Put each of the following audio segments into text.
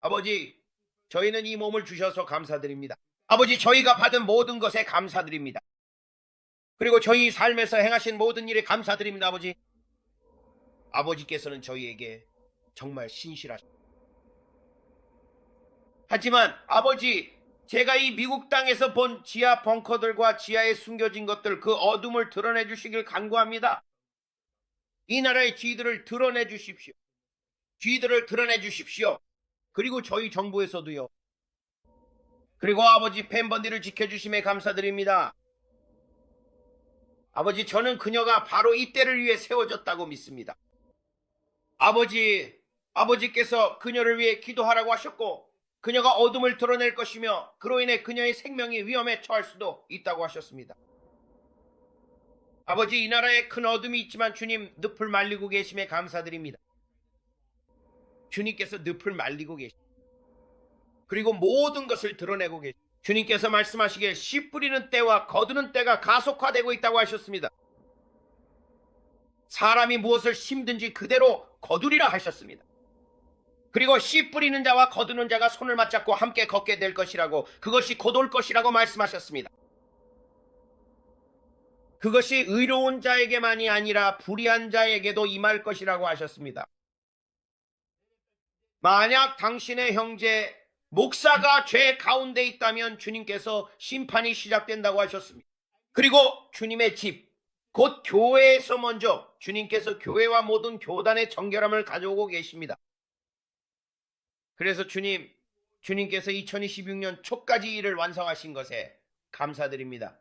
아버지, 저희는 이 몸을 주셔서 감사드립니다. 아버지, 저희가 받은 모든 것에 감사드립니다. 그리고 저희 삶에서 행하신 모든 일에 감사드립니다. 아버지, 아버지께서는 저희에게 정말 신실하십니다. 하지만 아버지, 제가 이 미국 땅에서 본 지하 벙커들과 지하에 숨겨진 것들, 그 어둠을 드러내 주시길 간구합니다. 이 나라의 죄들을 드러내 주십시오. 죄들을 드러내 주십시오. 그리고 저희 정부에서도요. 그리고 아버지, 팬번디를 지켜주심에 감사드립니다. 아버지, 저는 그녀가 바로 이때를 위해 세워졌다고 믿습니다. 아버지께서 그녀를 위해 기도하라고 하셨고, 그녀가 어둠을 드러낼 것이며 그로 인해 그녀의 생명이 위험에 처할 수도 있다고 하셨습니다. 아버지, 이 나라에 큰 어둠이 있지만 주님 늪을 말리고 계심에 감사드립니다. 주님께서 늪을 말리고 계십니다. 그리고 모든 것을 드러내고 계십니다. 주님께서 말씀하시기에 씨 뿌리는 때와 거두는 때가 가속화되고 있다고 하셨습니다. 사람이 무엇을 심든지 그대로 거두리라 하셨습니다. 그리고 씨 뿌리는 자와 거두는 자가 손을 맞잡고 함께 걷게 될 것이라고, 그것이 곧 올 것이라고 말씀하셨습니다. 그것이 의로운 자에게만이 아니라 불의한 자에게도 임할 것이라고 하셨습니다. 만약 당신의 형제 목사가 죄 가운데 있다면 주님께서 심판이 시작된다고 하셨습니다. 그리고 주님의 집, 곧 교회에서 먼저 주님께서 교회와 모든 교단의 정결함을 가져오고 계십니다. 그래서 주님께서 2026년 초까지 일을 완성하신 것에 감사드립니다.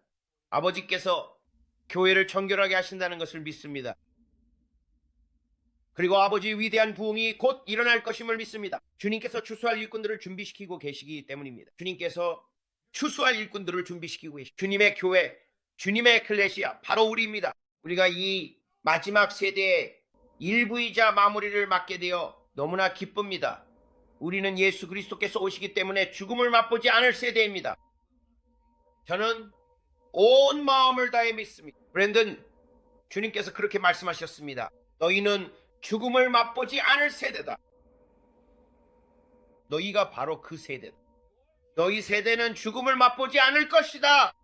아버지께서 교회를 정결하게 하신다는 것을 믿습니다. 그리고 아버지의 위대한 부흥이 곧 일어날 것임을 믿습니다. 주님께서 추수할 일꾼들을 준비시키고 계시기 때문입니다. 주님께서 추수할 일꾼들을 준비시키고 계십니다. 주님의 교회, 주님의 에클레시아, 바로 우리입니다. 우리가 이 마지막 세대의 일부이자 마무리를 맡게 되어 너무나 기쁩니다. 우리는 예수 그리스도께서 오시기 때문에 죽음을 맛보지 않을 세대입니다. 저는 온 마음을 다해 믿습니다. 브랜든, 주님께서 그렇게 말씀하셨습니다. 너희는 죽음을 맛보지 않을 세대다. 너희가 바로 그 세대다. 너희 세대는 죽음을 맛보지 않을 것이다.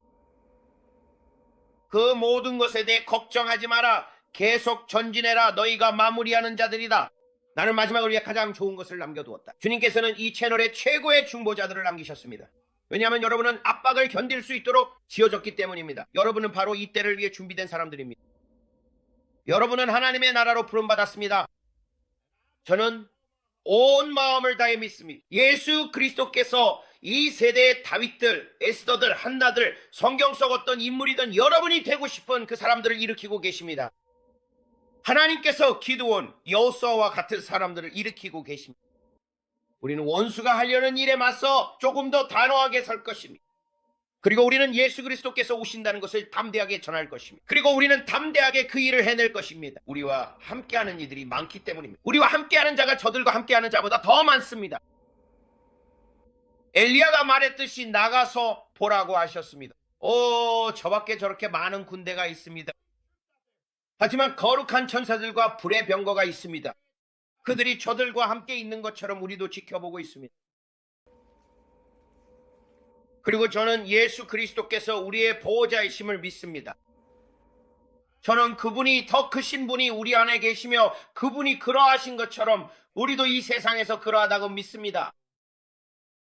그 모든 것에 대해 걱정하지 마라. 계속 전진해라. 너희가 마무리하는 자들이다. 나는 마지막을 위해 가장 좋은 것을 남겨두었다. 주님께서는 이 채널에 최고의 중보자들을 남기셨습니다. 왜냐하면 여러분은 압박을 견딜 수 있도록 지어졌기 때문입니다. 여러분은 바로 이 때를 위해 준비된 사람들입니다. 여러분은 하나님의 나라로 부름받았습니다. 저는 온 마음을 다해 믿습니다. 예수 그리스도께서 이 세대의 다윗들, 에스더들, 한나들, 성경 속 어떤 인물이든 여러분이 되고 싶은 그 사람들을 일으키고 계십니다. 하나님께서 기드온, 여호수아와 같은 사람들을 일으키고 계십니다. 우리는 원수가 하려는 일에 맞서 조금 더 단호하게 설 것입니다. 그리고 우리는 예수 그리스도께서 오신다는 것을 담대하게 전할 것입니다. 그리고 우리는 담대하게 그 일을 해낼 것입니다. 우리와 함께하는 이들이 많기 때문입니다. 우리와 함께하는 자가 저들과 함께하는 자보다 더 많습니다. 엘리야가 말했듯이 나가서 보라고 하셨습니다. 저밖에 저렇게 많은 군대가 있습니다. 하지만 거룩한 천사들과 불의 병거가 있습니다. 그들이 저들과 함께 있는 것처럼 우리도 지켜보고 있습니다. 그리고 저는 예수 그리스도께서 우리의 보호자이심을 믿습니다. 저는 그분이, 더 크신 분이 우리 안에 계시며 그분이 그러하신 것처럼 우리도 이 세상에서 그러하다고 믿습니다.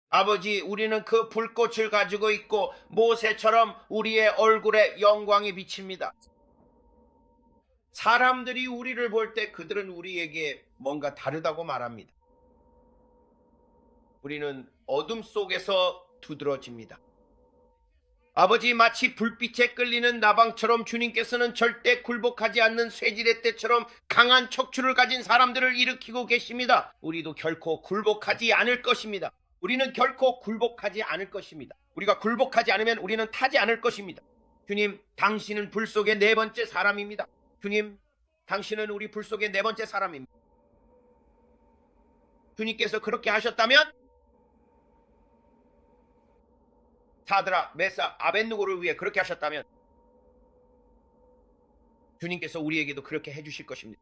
아버지, 우리는 그 불꽃을 가지고 있고 모세처럼 우리의 얼굴에 영광이 비칩니다. 사람들이 우리를 볼 때 그들은 우리에게 뭔가 다르다고 말합니다. 우리는 어둠 속에서 두드러집니다. 아버지, 마치 불빛에 끌리는 나방처럼 주님께서는 절대 굴복하지 않는 쇠지대 때처럼 강한 척추를 가진 사람들을 일으키고 계십니다. 우리도 결코 굴복하지 않을 것입니다. 우리는 결코 굴복하지 않을 것입니다. 우리가 굴복하지 않으면 우리는 타지 않을 것입니다. 주님, 당신은 불 속의 네 번째 사람입니다. 주님, 당신은 우리 불 속의 네 번째 사람입니다. 주님께서 그렇게 하셨다면 사드락, 메삭, 아벳느고를 위해 그렇게 하셨다면 주님께서 우리에게도 그렇게 해주실 것입니다.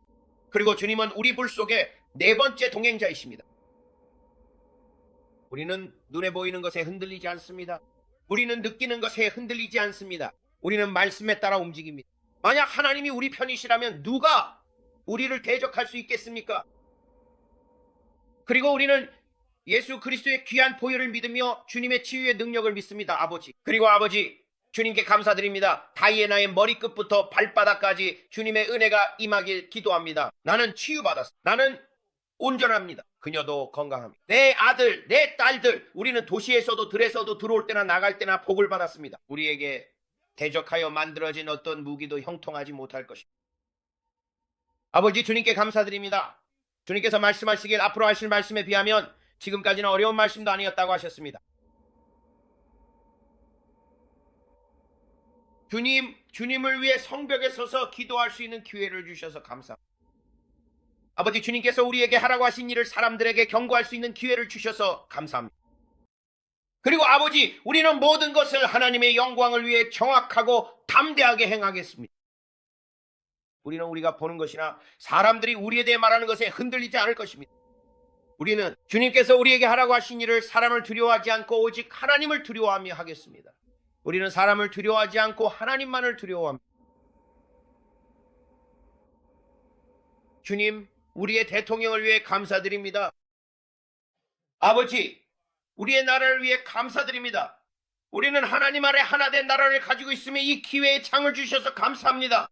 그리고 주님은 우리 불 속의 네 번째 동행자이십니다. 우리는 눈에 보이는 것에 흔들리지 않습니다. 우리는 느끼는 것에 흔들리지 않습니다. 우리는 말씀에 따라 움직입니다. 만약 하나님이 우리 편이시라면 누가 우리를 대적할 수 있겠습니까? 그리고 우리는 예수 그리스도의 귀한 보혈을 믿으며 주님의 치유의 능력을 믿습니다. 아버지. 그리고 아버지, 주님께 감사드립니다. 다이애나의 머리끝부터 발바닥까지 주님의 은혜가 임하길 기도합니다. 나는 치유받았어. 나는 온전합니다. 그녀도 건강합니다. 내 아들, 내 딸들, 우리는 도시에서도 들에서도 들어올 때나 나갈 때나 복을 받았습니다. 우리에게 대적하여 만들어진 어떤 무기도 형통하지 못할 것입니다. 아버지, 주님께 감사드립니다. 주님께서 말씀하시길 앞으로 하실 말씀에 비하면 지금까지는 어려운 말씀도 아니었다고 하셨습니다. 주님을 위해 성벽에 서서 기도할 수 있는 기회를 주셔서 감사합니다. 아버지, 주님께서 우리에게 하라고 하신 일을 사람들에게 경고할 수 있는 기회를 주셔서 감사합니다. 그리고 아버지, 우리는 모든 것을 하나님의 영광을 위해 정확하고 담대하게 행하겠습니다. 우리는 우리가 보는 것이나 사람들이 우리에 대해 말하는 것에 흔들리지 않을 것입니다. 우리는 주님께서 우리에게 하라고 하신 일을 사람을 두려워하지 않고 오직 하나님을 두려워하며 하겠습니다. 우리는 사람을 두려워하지 않고 하나님만을 두려워합니다. 주님, 우리의 대통령을 위해 감사드립니다. 아버지, 우리의 나라를 위해 감사드립니다. 우리는 하나님 아래 하나 된 나라를 가지고 있으며 이 기회에 창을 주셔서 감사합니다.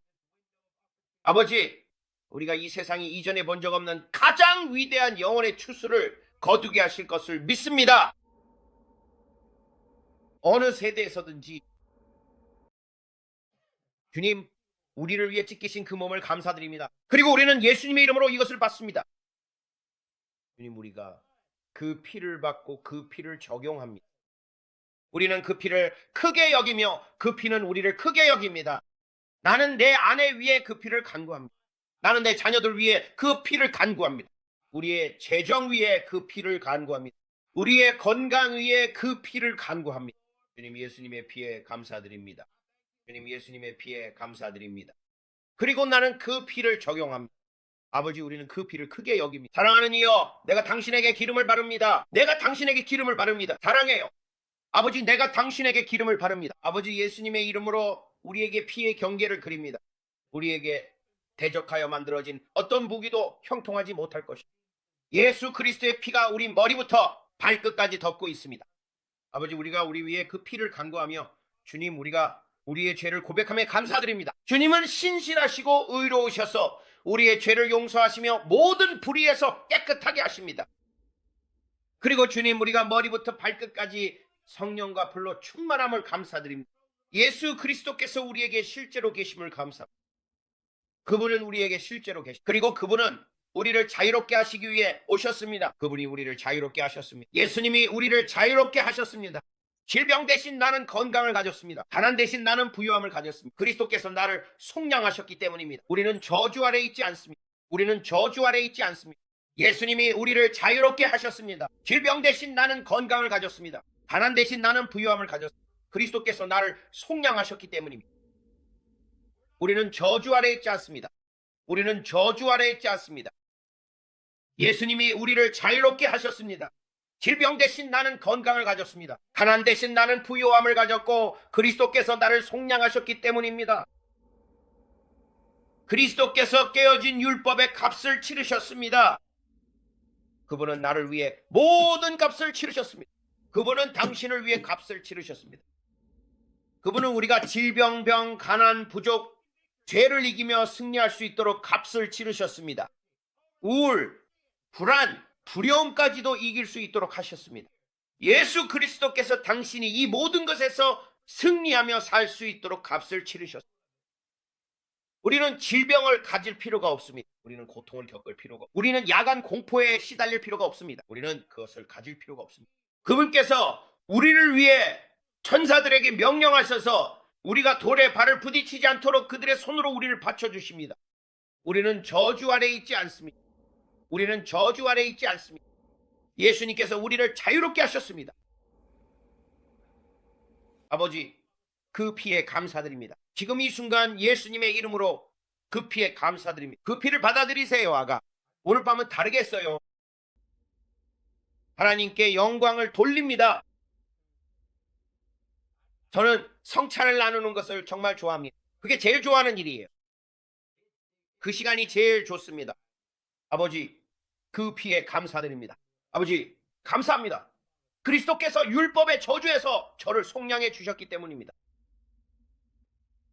아버지, 우리가 이 세상이 이전에 본 적 없는 가장 위대한 영혼의 추수를 거두게 하실 것을 믿습니다. 어느 세대에서든지 주님, 우리를 위해 찢기신 그 몸을 감사드립니다. 그리고 우리는 예수님의 이름으로 이것을 받습니다. 주님, 우리가 그 피를 받고 그 피를 적용합니다. 우리는 그 피를 크게 여기며 그 피는 우리를 크게 여깁니다. 나는 내 아내 위에 그 피를 간구합니다. 나는 내 자녀들 위에 그 피를 간구합니다. 우리의 재정 위에 그 피를 간구합니다. 우리의 건강 위에 그 피를 간구합니다. 주님, 예수님의 피에 감사드립니다. 주님, 예수님의 피에 감사드립니다. 그리고 나는 그 피를 적용합니다. 아버지, 우리는 그 피를 크게 여깁니다. 사랑하는 이여, 내가 당신에게 기름을 바릅니다. 내가 당신에게 기름을 바릅니다. 사랑해요. 아버지, 내가 당신에게 기름을 바릅니다. 아버지, 예수님의 이름으로 우리에게 피의 경계를 그립니다. 우리에게 대적하여 만들어진 어떤 무기도 형통하지 못할 것입니다. 예수 그리스도의 피가 우리 머리부터 발끝까지 덮고 있습니다. 아버지, 우리가 우리 위에 그 피를 간구하며 주님, 우리가 우리의 죄를 고백하며 감사드립니다. 주님은 신실하시고 의로우셔서 우리의 죄를 용서하시며 모든 불의에서 깨끗하게 하십니다. 그리고 주님, 우리가 머리부터 발끝까지 성령과 불로 충만함을 감사드립니다. 예수 그리스도께서 우리에게 실제로 계심을 감사합니다. 그분은 우리에게 실제로 계십니다. 그리고 그분은 우리를 자유롭게 하시기 위해 오셨습니다. 그분이 우리를 자유롭게 하셨습니다. 예수님이 우리를 자유롭게 하셨습니다. 질병 대신 나는 건강을 가졌습니다. 가난 대신 나는 부유함을 가졌습니다. 그리스도께서 나를 속량하셨기 때문입니다. 우리는 저주 아래 있지 않습니다. 우리는 저주 아래 있지 않습니다. 예수님이 우리를 자유롭게 하셨습니다. 질병 대신 나는 건강을 가졌습니다. 가난 대신 나는 부유함을 가졌습니다. 그리스도께서 나를 속량하셨기 때문입니다. 우리는 저주 아래 있지 않습니다. 우리는 저주 아래 있지 않습니다. 예수님이 우리를 자유롭게 하셨습니다. 질병 대신 나는 건강을 가졌습니다. 가난 대신 나는 부유함을 가졌고 그리스도께서 나를 속량하셨기 때문입니다. 그리스도께서 깨어진 율법의 값을 치르셨습니다. 그분은 나를 위해 모든 값을 치르셨습니다. 그분은 당신을 위해 값을 치르셨습니다. 그분은 우리가 질병, 병, 가난, 부족, 죄를 이기며 승리할 수 있도록 값을 치르셨습니다. 우울, 불안, 두려움까지도 이길 수 있도록 하셨습니다. 예수 그리스도께서 당신이 이 모든 것에서 승리하며 살 수 있도록 값을 치르셨습니다. 우리는 질병을 가질 필요가 없습니다. 우리는 고통을 겪을 필요가 없습니다. 우리는 야간 공포에 시달릴 필요가 없습니다. 우리는 그것을 가질 필요가 없습니다. 그분께서 우리를 위해 천사들에게 명령하셔서 우리가 돌에 발을 부딪히지 않도록 그들의 손으로 우리를 받쳐주십니다. 우리는 저주 아래 있지 않습니다. 우리는 저주 아래 있지 않습니다. 예수님께서 우리를 자유롭게 하셨습니다. 아버지, 그 피에 감사드립니다. 지금 이 순간 예수님의 이름으로 그 피에 감사드립니다. 그 피를 받아들이세요. 아가, 오늘 밤은 다르겠어요. 하나님께 영광을 돌립니다. 저는 성찬을 나누는 것을 정말 좋아합니다. 그게 제일 좋아하는 일이에요. 그 시간이 제일 좋습니다. 아버지, 그 피에 감사드립니다. 아버지, 감사합니다. 그리스도께서 율법의 저주에서 저를 속량해 주셨기 때문입니다.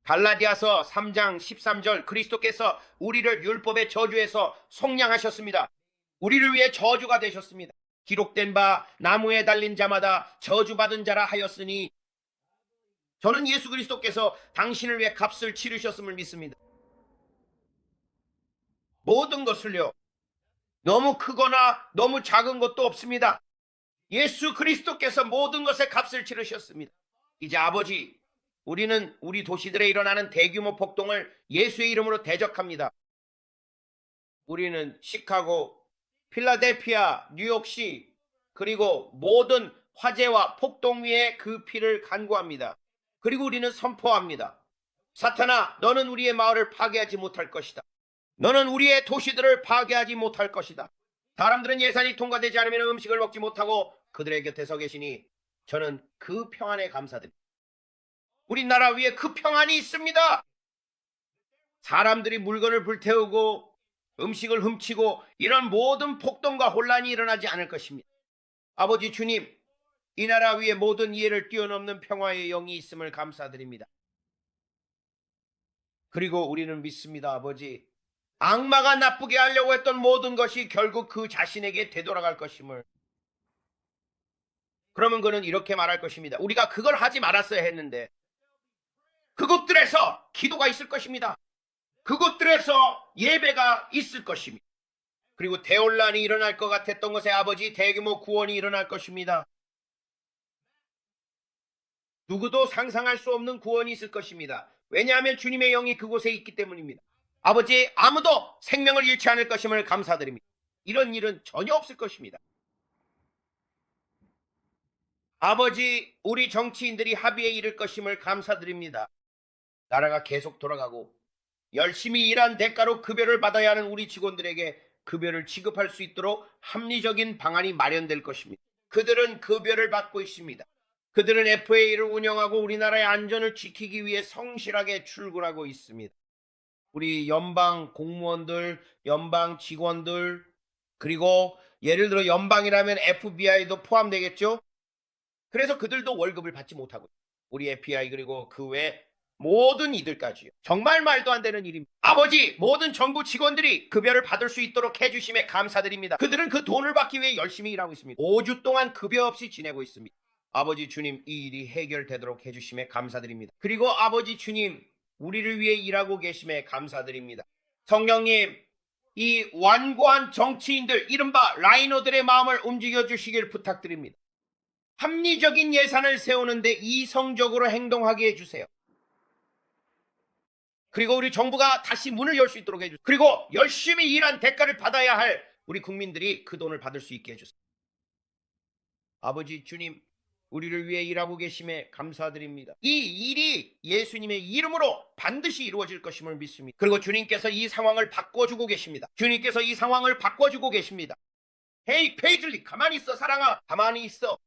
갈라디아서 3장 13절, 그리스도께서 우리를 율법의 저주에서 속량하셨습니다. 우리를 위해 저주가 되셨습니다. 기록된 바 나무에 달린 자마다 저주받은 자라 하였으니, 저는 예수 그리스도께서 당신을 위해 값을 치르셨음을 믿습니다. 모든 것을요, 너무 크거나 너무 작은 것도 없습니다. 예수 그리스도께서 모든 것의 값을 치르셨습니다. 이제 아버지, 우리는 우리 도시들에 일어나는 대규모 폭동을 예수의 이름으로 대적합니다. 우리는 시카고, 필라델피아, 뉴욕시, 그리고 모든 화재와 폭동 위에 그 피를 간구합니다. 그리고 우리는 선포합니다. 사탄아, 너는 우리의 마을을 파괴하지 못할 것이다. 너는 우리의 도시들을 파괴하지 못할 것이다. 사람들은 예산이 통과되지 않으면 음식을 먹지 못하고 그들의 곁에 서 계시니 저는 그 평안에 감사드립니다. 우리나라 위에 그 평안이 있습니다. 사람들이 물건을 불태우고 음식을 훔치고 이런 모든 폭동과 혼란이 일어나지 않을 것입니다. 아버지 주님, 이 나라 위에 모든 이해를 뛰어넘는 평화의 영이 있음을 감사드립니다. 그리고 우리는 믿습니다. 아버지, 악마가 나쁘게 하려고 했던 모든 것이 결국 그 자신에게 되돌아갈 것임을. 그러면 그는 이렇게 말할 것입니다. 우리가 그걸 하지 말았어야 했는데, 그곳들에서 기도가 있을 것입니다. 그곳들에서 예배가 있을 것입니다. 그리고 대혼란이 일어날 것 같았던 것에 아버지, 대규모 구원이 일어날 것입니다. 누구도 상상할 수 없는 구원이 있을 것입니다. 왜냐하면 주님의 영이 그곳에 있기 때문입니다. 아버지, 아무도 생명을 잃지 않을 것임을 감사드립니다. 이런 일은 전혀 없을 것입니다. 아버지, 우리 정치인들이 합의에 이를 것임을 감사드립니다. 나라가 계속 돌아가고 열심히 일한 대가로 급여를 받아야 하는 우리 직원들에게 급여를 지급할 수 있도록 합리적인 방안이 마련될 것입니다. 그들은 급여를 받고 있습니다. 그들은 FA를 운영하고 우리나라의 안전을 지키기 위해 성실하게 출근하고 있습니다. 우리 연방 공무원들, 연방 직원들, 그리고 예를 들어 연방이라면 FBI도 포함되겠죠? 그래서 그들도 월급을 받지 못하고 우리 FBI 그리고 그 외 모든 이들까지요. 정말 말도 안 되는 일입니다. 아버지, 모든 정부 직원들이 급여를 받을 수 있도록 해주심에 감사드립니다. 그들은 그 돈을 받기 위해 열심히 일하고 있습니다. 5주 동안 급여 없이 지내고 있습니다. 아버지 주님, 이 일이 해결되도록 해주심에 감사드립니다. 그리고 아버지 주님, 우리를 위해 일하고 계심에 감사드립니다. 성령님, 이 완고한 정치인들, 이른바 라이너들의 마음을 움직여 주시길 부탁드립니다. 합리적인 예산을 세우는데 이성적으로 행동하게 해주세요. 그리고 우리 정부가 다시 문을 열 수 있도록 해주세요. 그리고 열심히 일한 대가를 받아야 할 우리 국민들이 그 돈을 받을 수 있게 해주세요. 아버지 주님, 우리를 위해 일하고 계심에 감사드립니다. 이 일이 예수님의 이름으로 반드시 이루어질 것임을 믿습니다. 그리고 주님께서 이 상황을 바꿔주고 계십니다. 주님께서 이 상황을 바꿔주고 계십니다. 헤이 페이즐리, 가만히 있어. 사랑아, 가만히 있어.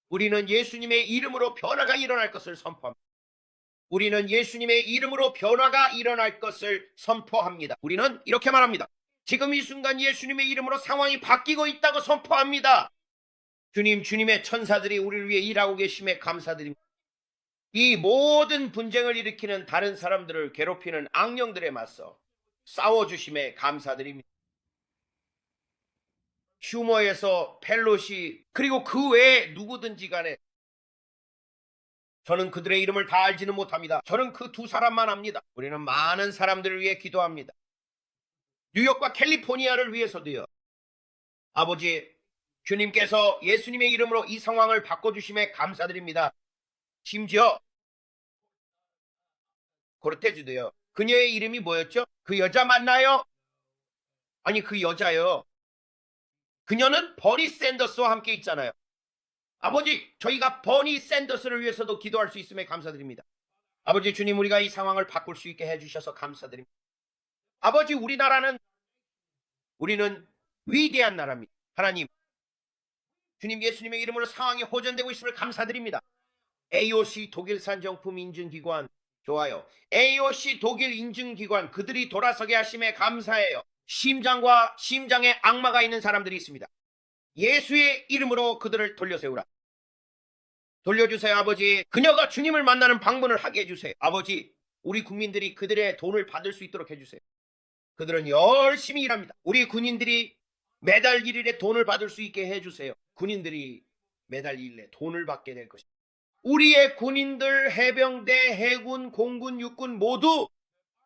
우리는 예수님의 이름으로 변화가 일어날 것을 선포합니다. 우리는 예수님의 이름으로 변화가 일어날 것을 선포합니다. 우리는 이렇게 말합니다. 지금 이 순간 예수님의 이름으로 상황이 바뀌고 있다고 선포합니다. 주님, 주님의 천사들이 우리를 위해 일하고 계심에 감사드립니다. 이 모든 분쟁을 일으키는 다른 사람들을 괴롭히는 악령들에 맞서 싸워주심에 감사드립니다. 슈머에서 펠로시, 그리고 그 외에 누구든지 간에 저는 그들의 이름을 다 알지는 못합니다. 저는 그 두 사람만 압니다. 우리는 많은 사람들을 위해 기도합니다. 뉴욕과 캘리포니아를 위해서도요. 아버지, 주님께서 예수님의 이름으로 이 상황을 바꿔주심에 감사드립니다. 심지어 고르테즈도요. 그녀의 이름이 뭐였죠? 그 여자 맞나요? 아니, 그 여자요. 그녀는 버니 샌더스와 함께 있잖아요. 아버지, 저희가 버니 샌더스를 위해서도 기도할 수 있음에 감사드립니다. 아버지 주님, 우리가 이 상황을 바꿀 수 있게 해주셔서 감사드립니다. 아버지, 우리는 위대한 나라입니다. 하나님, 주님 예수님의 이름으로 상황이 호전되고 있음을 감사드립니다. AOC 독일산 정품 인증기관 좋아요. AOC 독일 인증기관 그들이 돌아서게 하심에 감사해요. 심장과 심장에 악마가 있는 사람들이 있습니다. 예수의 이름으로 그들을 돌려세우라. 돌려주세요 아버지. 그녀가 주님을 만나는 방문을 하게 해주세요. 아버지 우리 국민들이 그들의 돈을 받을 수 있도록 해주세요. 그들은 열심히 일합니다. 우리 군인들이 매달 1일에 돈을 받을 수 있게 해주세요. 군인들이 매달 1일에 돈을 받게 될 것입니다. 우리의 군인들, 해병대, 해군, 공군, 육군 모두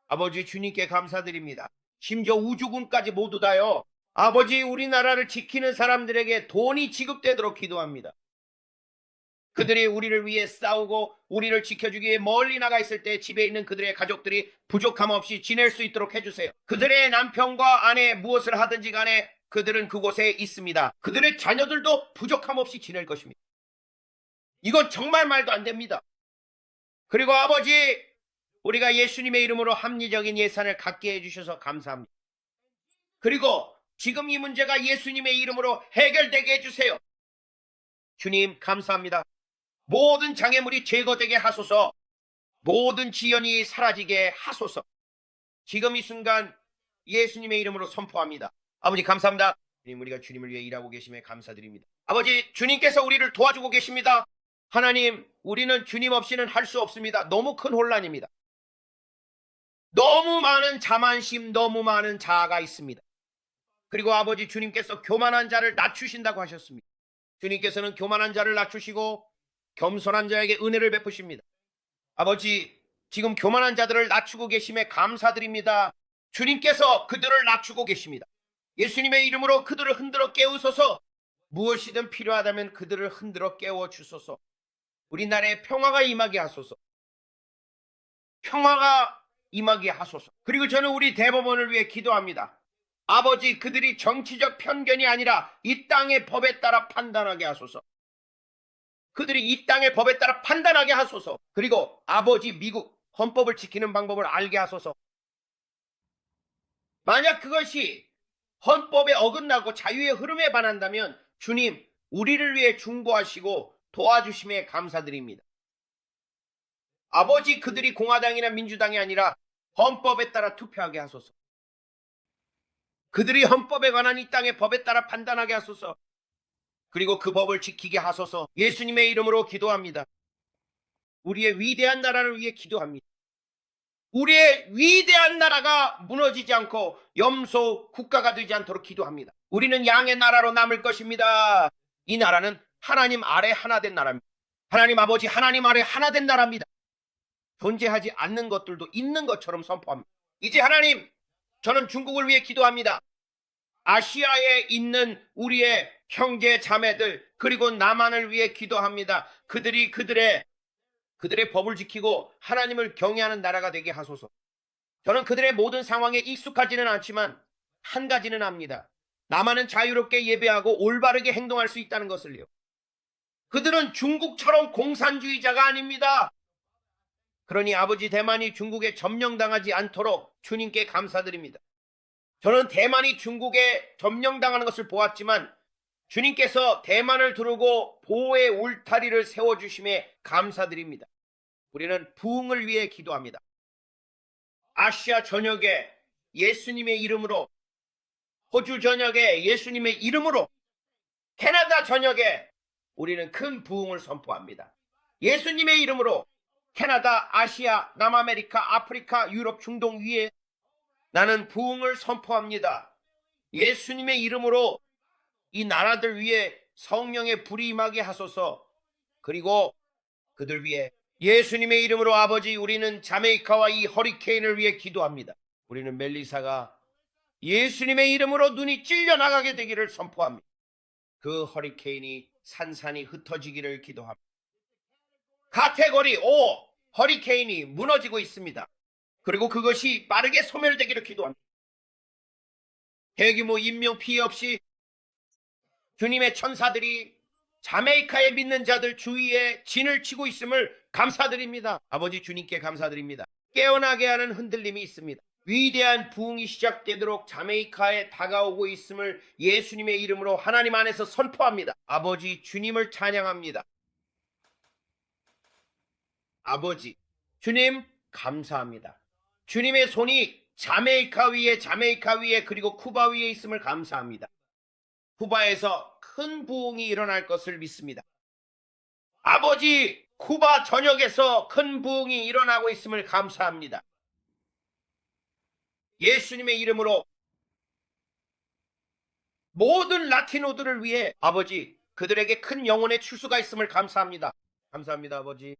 아버지 주님께 감사드립니다. 심지어 우주군까지 모두 다요. 아버지 우리나라를 지키는 사람들에게 돈이 지급되도록 기도합니다. 그들이 우리를 위해 싸우고 우리를 지켜주기 위해 멀리 나가 있을 때 집에 있는 그들의 가족들이 부족함 없이 지낼 수 있도록 해주세요. 그들의 남편과 아내 무엇을 하든지 간에 그들은 그곳에 있습니다. 그들의 자녀들도 부족함 없이 지낼 것입니다. 이건 정말 말도 안 됩니다. 그리고 아버지 우리가 예수님의 이름으로 합리적인 예산을 갖게 해주셔서 감사합니다. 그리고 지금 이 문제가 예수님의 이름으로 해결되게 해주세요. 주님 감사합니다. 모든 장애물이 제거되게 하소서. 모든 지연이 사라지게 하소서. 지금 이 순간 예수님의 이름으로 선포합니다. 아버지 감사합니다. 주님 우리가 주님을 위해 일하고 계심에 감사드립니다. 아버지 주님께서 우리를 도와주고 계십니다. 하나님 우리는 주님 없이는 할 수 없습니다. 너무 큰 혼란입니다. 너무 많은 자만심, 너무 많은 자아가 있습니다. 그리고 아버지 주님께서 교만한 자를 낮추신다고 하셨습니다. 주님께서는 교만한 자를 낮추시고 겸손한 자에게 은혜를 베푸십니다. 아버지 지금 교만한 자들을 낮추고 계심에 감사드립니다. 주님께서 그들을 낮추고 계십니다. 예수님의 이름으로 그들을 흔들어 깨우소서. 무엇이든 필요하다면 그들을 흔들어 깨워주소서. 우리나라에 평화가 임하게 하소서. 평화가 임하게 하소서. 그리고 저는 우리 대법원을 위해 기도합니다. 아버지 그들이 정치적 편견이 아니라 이 땅의 법에 따라 판단하게 하소서. 그들이 이 땅의 법에 따라 판단하게 하소서. 그리고 아버지 미국 헌법을 지키는 방법을 알게 하소서. 만약 그것이 헌법에 어긋나고 자유의 흐름에 반한다면 주님 우리를 위해 중보하시고 도와주심에 감사드립니다. 아버지 그들이 공화당이나 민주당이 아니라 헌법에 따라 투표하게 하소서. 그들이 헌법에 관한 이 땅의 법에 따라 판단하게 하소서. 그리고 그 법을 지키게 하소서. 예수님의 이름으로 기도합니다. 우리의 위대한 나라를 위해 기도합니다. 우리의 위대한 나라가 무너지지 않고 염소 국가가 되지 않도록 기도합니다. 우리는 양의 나라로 남을 것입니다. 이 나라는 하나님 아래 하나 된 나라입니다. 하나님 아버지 하나님 아래 하나 된 나라입니다. 존재하지 않는 것들도 있는 것처럼 선포합니다. 이제 하나님 저는 중국을 위해 기도합니다. 아시아에 있는 우리의 형제 자매들 그리고 남한을 위해 기도합니다. 그들이 그들의 법을 지키고 하나님을 경외하는 나라가 되게 하소서. 저는 그들의 모든 상황에 익숙하지는 않지만 한 가지는 압니다. 남한은 자유롭게 예배하고 올바르게 행동할 수 있다는 것을요. 그들은 중국처럼 공산주의자가 아닙니다. 그러니 아버지 대만이 중국에 점령당하지 않도록 주님께 감사드립니다. 저는 대만이 중국에 점령당하는 것을 보았지만 주님께서 대만을 두르고 보호의 울타리를 세워주심에 감사드립니다. 우리는 부흥을 위해 기도합니다. 아시아 전역에 예수님의 이름으로, 호주 전역에 예수님의 이름으로, 캐나다 전역에 우리는 큰 부흥을 선포합니다. 예수님의 이름으로 캐나다, 아시아, 남아메리카, 아프리카, 유럽, 중동 위에 나는 부흥을 선포합니다. 예수님의 이름으로 이 나라들 위에 성령의 불이 임하게 하소서. 그리고 그들 위해 예수님의 이름으로 아버지 우리는 자메이카와 이 허리케인을 위해 기도합니다. 우리는 멜리사가 예수님의 이름으로 눈이 찔려나가게 되기를 선포합니다. 그 허리케인이 산산이 흩어지기를 기도합니다. 카테고리 5 허리케인이 무너지고 있습니다. 그리고 그것이 빠르게 소멸되기를 기도합니다. 대규모 인명 피해 없이 주님의 천사들이 자메이카에 믿는 자들 주위에 진을 치고 있음을 감사드립니다. 아버지 주님께 감사드립니다. 깨어나게 하는 흔들림이 있습니다. 위대한 부흥이 시작되도록 자메이카에 다가오고 있음을 예수님의 이름으로 하나님 안에서 선포합니다. 아버지 주님을 찬양합니다. 아버지 주님 감사합니다. 주님의 손이 자메이카 위에 그리고 쿠바 위에 있음을 감사합니다. 쿠바에서 큰 부흥이 일어날 것을 믿습니다. 아버지 쿠바 전역에서 큰 부흥이 일어나고 있음을 감사합니다. 예수님의 이름으로 모든 라티노들을 위해 아버지 그들에게 큰 영혼의 출수가 있음을 감사합니다. 감사합니다 아버지.